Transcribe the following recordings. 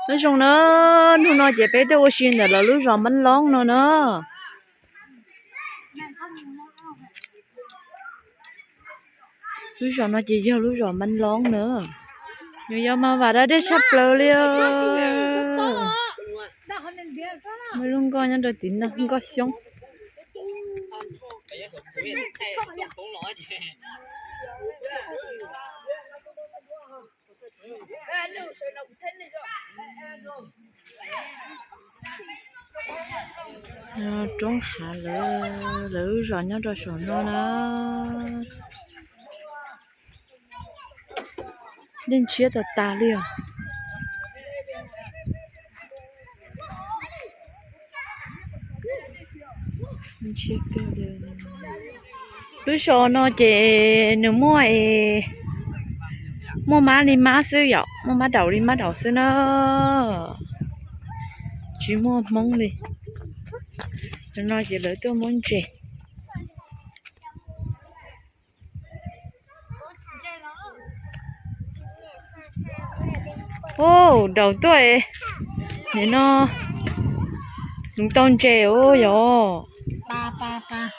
lúc xong nó nói chị bé tôi xin là lúc xong bánh lón nữa nữa lúc xong nó chỉ cho lúc xong bánh lón nữa nhưng giờ mà vào đó để sắp lơ liền mấy luôn coi nhá đôi tính nó không có xong trốn hạ lỡ rồi nhá rồi sổ nó nên chia tờ ta liền nên chia cái liền lúc sổ nó chỉ nếu mua má đi má xứ dọc mua má đầu đi má đầu xứ nó chỉ mua mông đi rồi nó chỉ lấy tôi muốn chè ô đầu tuổi để nó đúng tôn chè ô yo pa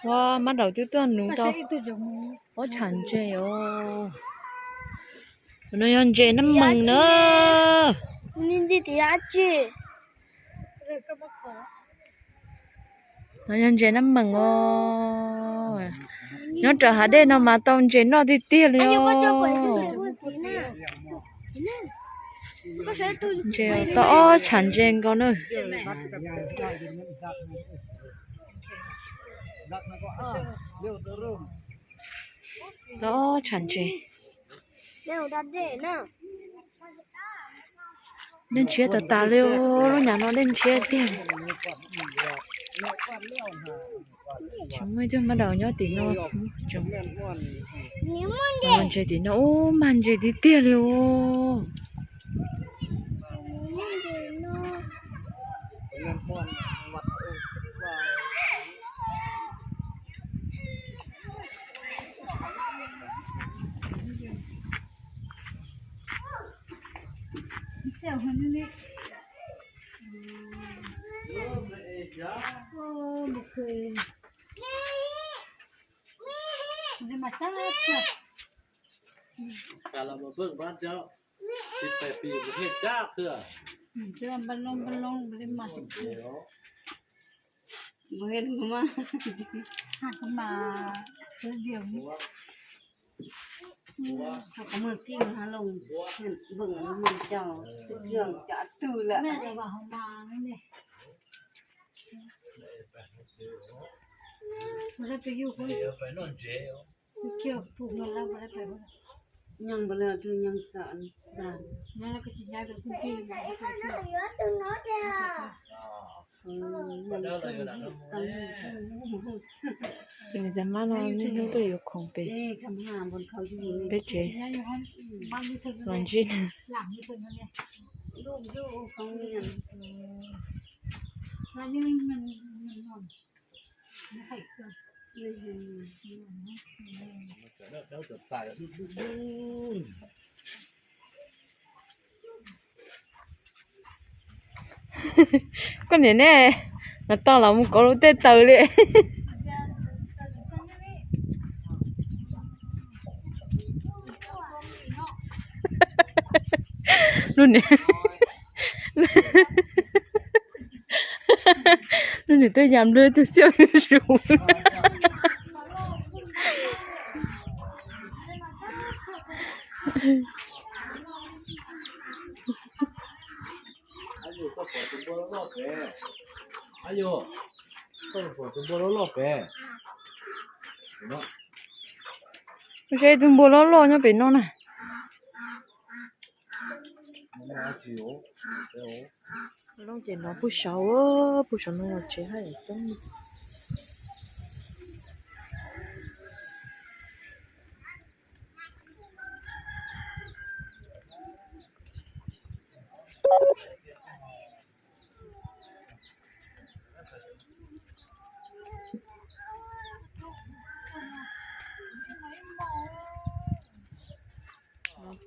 wow má đầu tôi tuần đúng tao ô chẳng chè ô nó ăn chè nó mừng nữa nên đi thì ăn chứ nó ăn chè nó mừng ô nó trở hả đây nó mà tôn chè nó đi tiêu liền chè to chẳng chè con ơi to chẳng chè nên chia tờ ta liêu nó nhà nó nên chia tiền chúng mấy đứa bắt đầu nhớ tí nó chúng chơi tí nó ô màn chơi tí tiền liêuแต่เรามาเบิ่งบ้านเจ้า18 ปีประเทศจ้าเคือ chứ ban lông để mà chụp bữa hết mà hạt mà cái điều có mưa kia hà lồng vừng mình chờ sự đường chợ từ lại mẹ lại bảo hồng bà này bữa tôi yêu con phải nón chế kiểu phụ người lao bữa phải nhang bữa là tôi nhang sợ làm nhang là cái gì nhang được công ty mà cái cái này mà nó nên tôi yêu không biết biết chế làm gì làm như thế này luôn không nghe là như mình làm nó phải cơ đỡ tập tài con này nè là to là một có lỗ tê tờ đấy luôn nè luôn nè tôi làm đưa tôi siêu rủ ayo có tumbo nó lọp về nó cái tumbo nó lo nhá bên nó này nó chỉ nó bút sáu nó là chế hay giống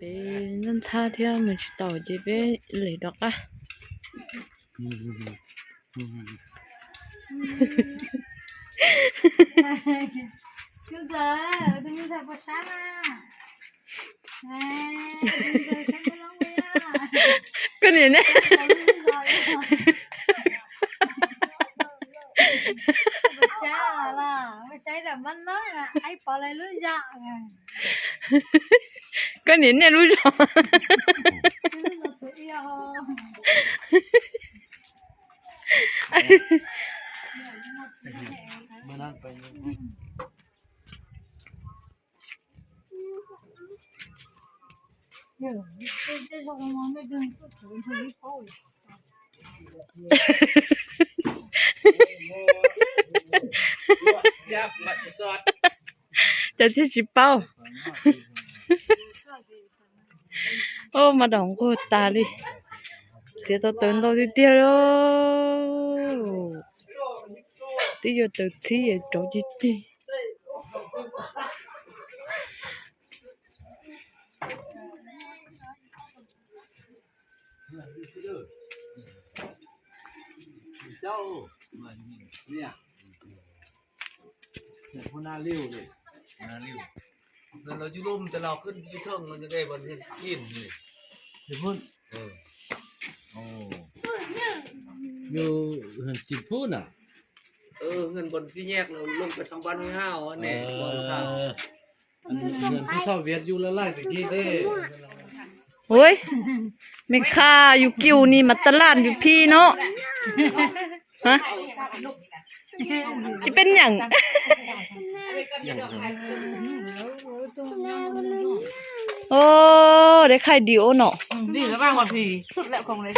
bé nhân 差天没去到这边来到啊。现在都没在不山啊，哎，现在什么浪费啊？跟你呢？不下了，我晒得蛮冷啊，还跑来路上啊。跟你那路上。มานั่งไป这种我们跟不同可以跑。ยับมาสอด จะที่ชิเป้าโอ้มาดองโคตาเลยเดี๋ยวตัวเตินตัวที่เดียวที่อยู่ตัวที่อยู่ตรงที่ที่เจ้ามาเนี่ยเห็นคนหน้าเลี้ยวเลย นาริวนั่นเราจะร่มจะเราขึ้นที่เทิงมันจะได้บนเห็นกินเลย เห็นพุ่น เออ โอ้อยู่เห็นจิตพุ่นอ่ะ เงินบนที่แยกเราลงไปทางบ้านห้วยห้าวอันนี้บนทาง อันเงินที่ชอบเวียดอยู่ละลายตะกี้เด้ โอ้ยไม่ค่าอยู่กิ้วนี่มาตลาดอยู่พี่เนาะฮะที่เป็นอย่าง โอ้ได้ไข่เดียวเนาะ ดีแล้วบ้างวันทีสุดแล้วของเลย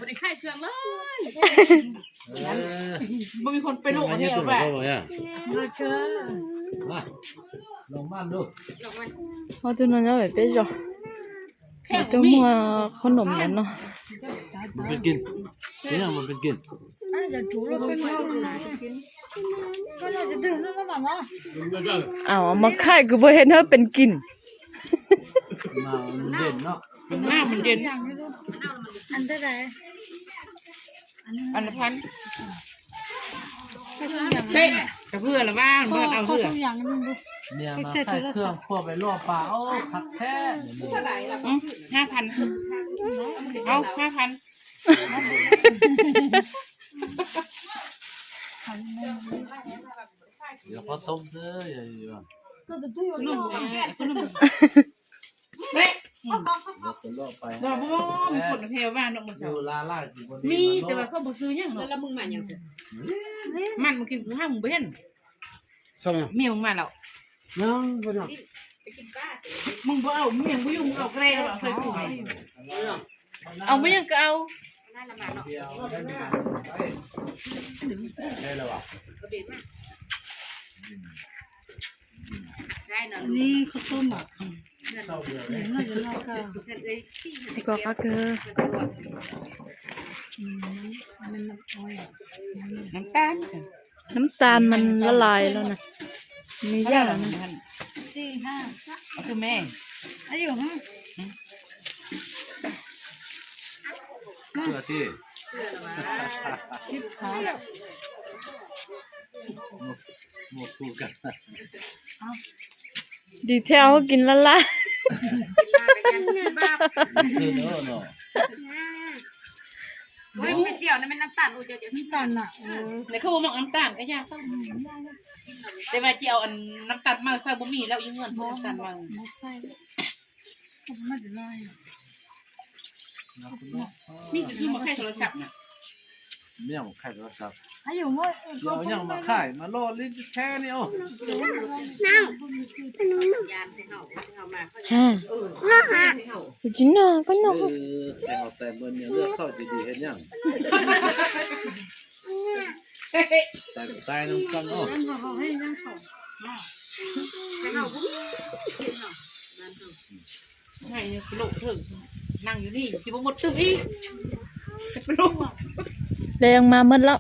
บริไข่เครื่องเลย มันมีคนไปโลกเนี่ยแบบมาเจอ มาลองบ้านดู เอาตัวนั้นเอาไปเป็นจ้ะตัวมัวขนมนั่นเนาะ มันเป็นกินนี่ยังมันเป็นกิน จะถูแล้วเป็นข้าวกินก็เราจะดื่มแล้วบ้างเนาะ เอามาไข่ก็บ่เห็นเฮาเป็นกิน มามันเด่นเนาะ หน้ามันเย็นอย่างนี้ลูกอันเท่าไหร่อันละพันเฮ้ยจะเพื่อหรือบ้างเพื่อเอาเพื่ออย่างนึงดู เนี่ยมาไข่เครื่องคั่วไปลวกปลาโอ้ผักแท้5,000เอา5,000เดี๋ยวเขาต้มเด้ออย่าอยู่อ่ะ ก็จะตู้อยู่เฮ้ย เดี๋ยวไปลวกไป บอกว่ามีคนเทวบ้านนกมัน อยู่ลาล่าอยู่บน มีแต่ว่าเขาบอกซื้อยังเนาะแล้วมึงมาอย่างมันกินข้าวมึงไปเห็น ส่ง เมียมึงมาแล้ว น้องบ่น้อง มึงบ่เอาเมียมึงยุ่งเอาแกล้งเอาเคยกูเอาไม่ยังก็เอา เดียวได้แล้วอ่ะ นี่ข้าวต้มอ่ะ เท่าเดียวเลย น่าจะรอค่ะ ดีกว่าก็คือ น้ำตาล น้ำตาลมันละลายแล้วนะมีย่างนะ 4-5เอาคือแม่อายุฮะ เพื่อที่ 10ขา หมกคู่กัน ดีแท้เขากินละลาย คือเนาะเนาะ ไม่เสี่ยวนะมันน้ำตาลอูจะ น้ำตาลอ่ะ เลยเขาบอกน้ำตาลก็ยากต้องแต่ว่าจะเอาอันน้ำตาลมาใส่บุหมี่แล้วยิ่งเงินน้ำตาลมา ไม่ใช่ไม่ได้เลย มีสิ่งที่มาแค่โทรศัพท์น่ะ เมี่ยงไข่โทรศัพท์ อายุว่า เรายังมาขายมาล่อลิ้นแค่นี้โอ้ ยานที่เขามา ฮะจริงนะก็เนาะ แต่เอาแต่เบอร์เนี่ยเลือกเข้าดีๆเห็นยังตายน้ำกันโอ้ เขาให้นั่งเขา แต่เขาบุ้งไงไปโลกถึงนั่งอยู่นี่ที่บ่หมดตึ้งอีกไปโลก แรงมาหมดแล้ว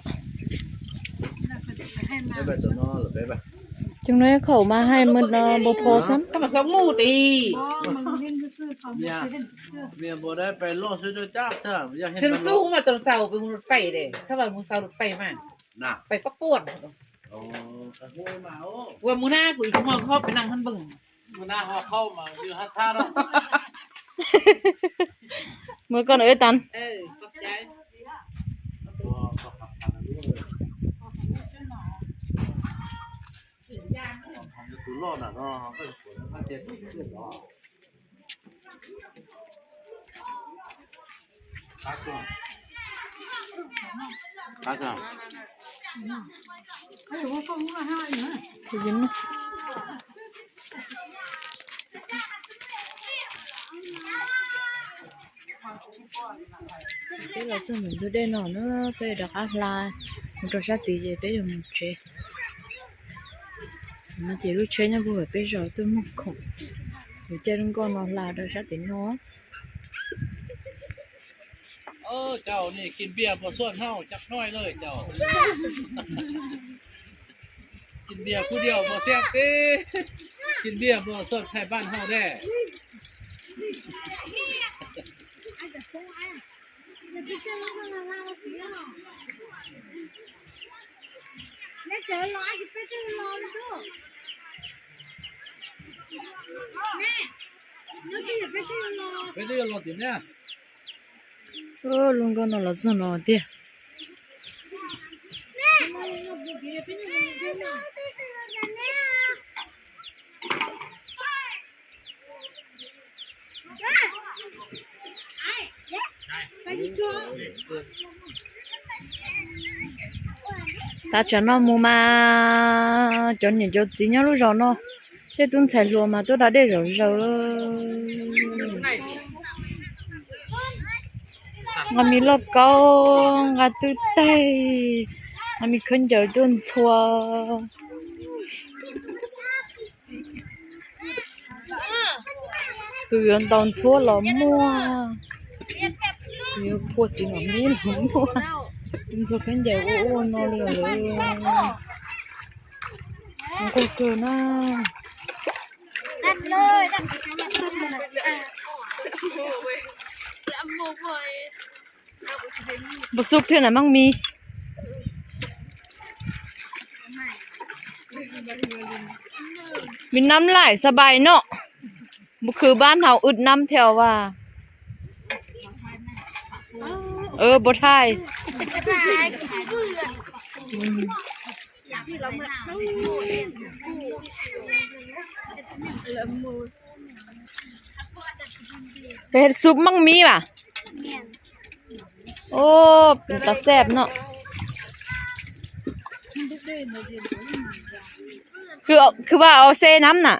ให้มา ไปตัวนอหรือไป จังเลยเขามาให้มันบ่พอซ้ำ ถ้ามาสองหมู่ตี เมียบ่ได้ไปรอซื้อจ้าเถอะอยากเห็น ฉัน มัน สู้มาจนเสาไปรถไฟเด้ถ้าว่ามูเสารถไฟมา น่ะ ไปประปวด โอ้กระโวยมาโอ้ ว่ามูหน้ากูอีกมองเขาไปนั่งท่านเบิ่ง มันน่าห่อเข้ามาอยู่ฮัทท่าเนาะ เมื่อก่อนเอ้ยตัน ขอบใจ ตุลอน่ะเนาะก็สวยมันเจ็ดเจ็ดเนาะ가자. 되겠네. Cái là sao mình đưa đây nó phải được áp la mình cho sát tí gì phải dùng chế nó chỉ lúc chế nó vừa phải rồi tôi muốn khủng để chơi con nó là được sát tí nó เจ้านี่กินเบียร์บ่ส่วนเฮาจักน้อยเลยเจ้า กินเบียร์ผู้เดียวบ่แซ่บเด้กินเบียร์บ่ส่วนไทยบ้านเฮาแด้ ไปเรื่อยรถอยู่เนี่ย luôn con nó là sao nó đi ta cho nó mua mà cho những chỗ gì nhau lúc rồi nó thế tôi xài luôn mà tôi đã để rồi ngami lo câu ngà tư tay ngami khấn giờ tuần xua từ gần tàu xua là mua nhiều phụ chỉ nó mi là mua tuần xua khấn giờ ô nó liền rồi nó có cơ na đặt lời đặt bớt súp thế nào mang mi mình nắm lạiสบายเนาะบ่คือบ้านเฮาอึดน้ำแถวว่าบ่ทายไปเฮ็ดซุปมั่งมีป่ะโอ้เป็นตาแซ่บเนาะคือว่าเอาเซน้ำน่ะ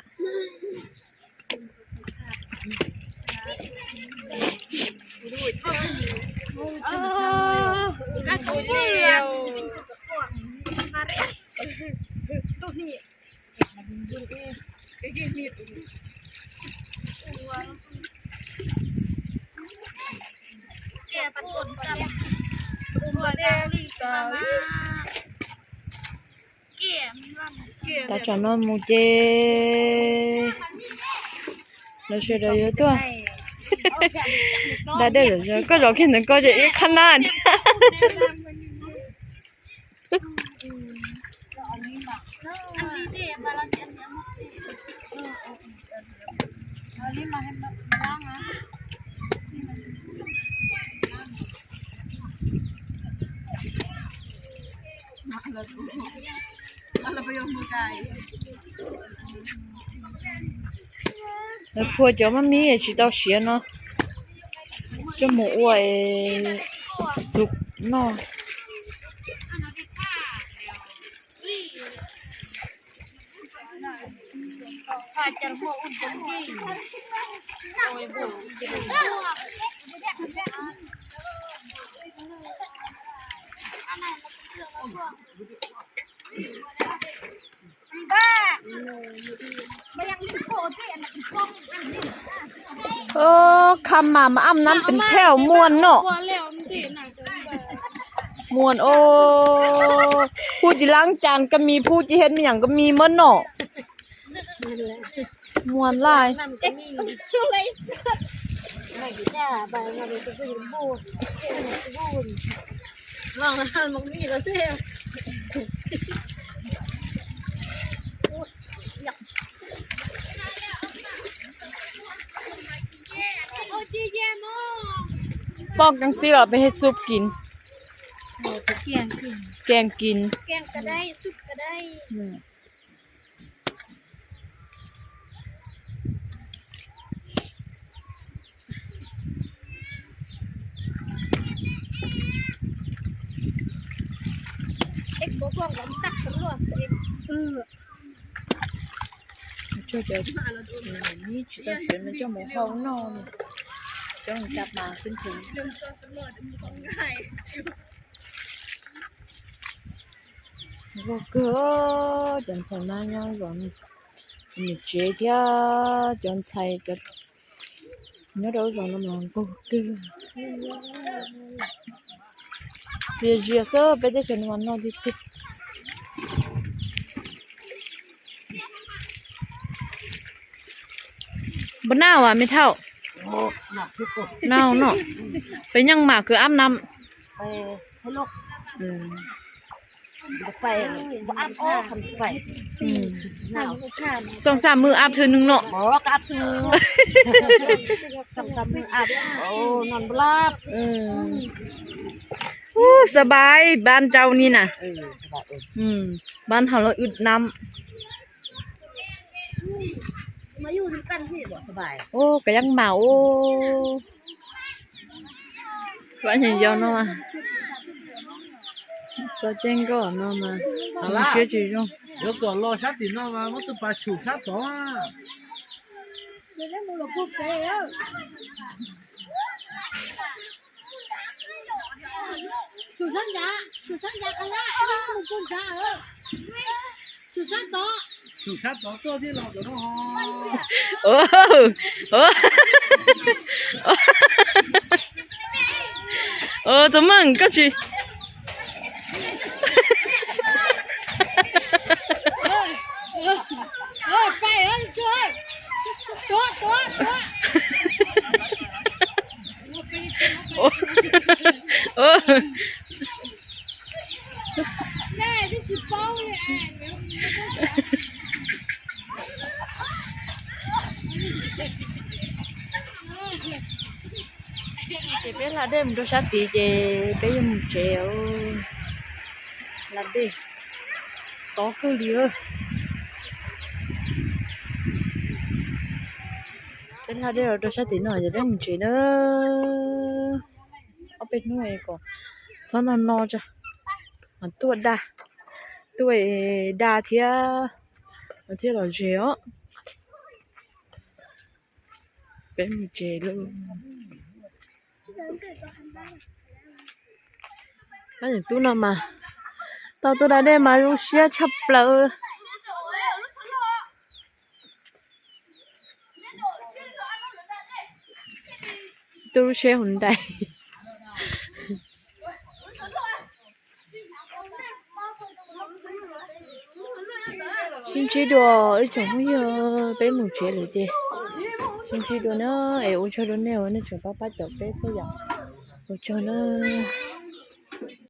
ta cho nó một chê nó sẽ được nhiều tuổi đã đây rồi có rồi khi nó có gì khăn nanแล้วพวกเจ้ามันมีchỉ tao xía nó cho một quầy sụp nóคำมาอ้ำนั้นเป็นแถวมวนเนาะมวนโอ้ผู้ที่ล้างจานก็มีผู้ที่เฮ็ดมีหยังก็มีหมดเนาะ นั่นแหละ มวนหลาย มันก็มีช่วยสักไม่ได้ใบมันจะเป็นบูดบูดมองแล้วมันมีแล้วเสียโอ้จีเจมอ ปอกจังซี่เหรอไปเฮ็ดซุปกิน โอ้ตะเกียงกิน แกงกิน แกงก็ได้ซุปก็ได้ อืม เอ็กโบกวางกันตักตำรวจเอ็ก ช่วยเดี๋ยวนี่จะต้องเขียนในเจ้าหมูห้องนอนจ้องจับมาขึ้นถึงvô cửa chọn xài ma nhau rồi mình chế theo chọn xài cho nó đâu rồi nó mà vô cửa giờ giờ số bây giờ chọn món nào đi tiếp bữa nào à mấy thảo nào nọ phải nhăng mà cứ áp năm ไปให้ลูก ừ ไปอัพอ้อคันไป ừ หนาว song sามมืออัพเธอหนึ่งเนาะ หมอก็อัพซื้อซ้ำๆมืออัพโอ้นอนบลาบ อู้สบายบ้านเจ้านี่น่ะ สบาย บ้านเฮาเราอึดน้ มาอยู่ด้วยกันสิบ่สบาย ำโอ้ก็ยังเมาโอ้บ้านเห็นยาวเนาะมาตัวเจ้งก็เนาะมาเชื่อจีจง 有个老下地那嘛，我都把球下到啊。 เดี๋ยวได้มูลพูดไปแล้วสุสัญญากันละไอ้นี่มูพูดจ้าสุสัญญา 球下到到底老多哈。 โอ้โอ้โอ้怎么过去ไปช่วยตัว โอ้โอ้ แน่ที่จิเป้าเลยchị biết là đêm tôi sát tí chị bé dùng chéo là đi có cơ liêu bên là đây rồi tôi sát tí nữa giờ đêm chị nữa ở bên nuôi còn sao nó no cho mà tuổi đa thì là chéo bên mình chị luôn cái gì tôi nào mà tao tôi đã đây mà luôn xe chập lờ tôi xe Hyundai xin chỉ đồ ở chỗ bây giờ bé một chuyện rồi chị xin chỉ đồ nó eo cho nó neo nó cho bác bác cho bé thôi giờ cho nó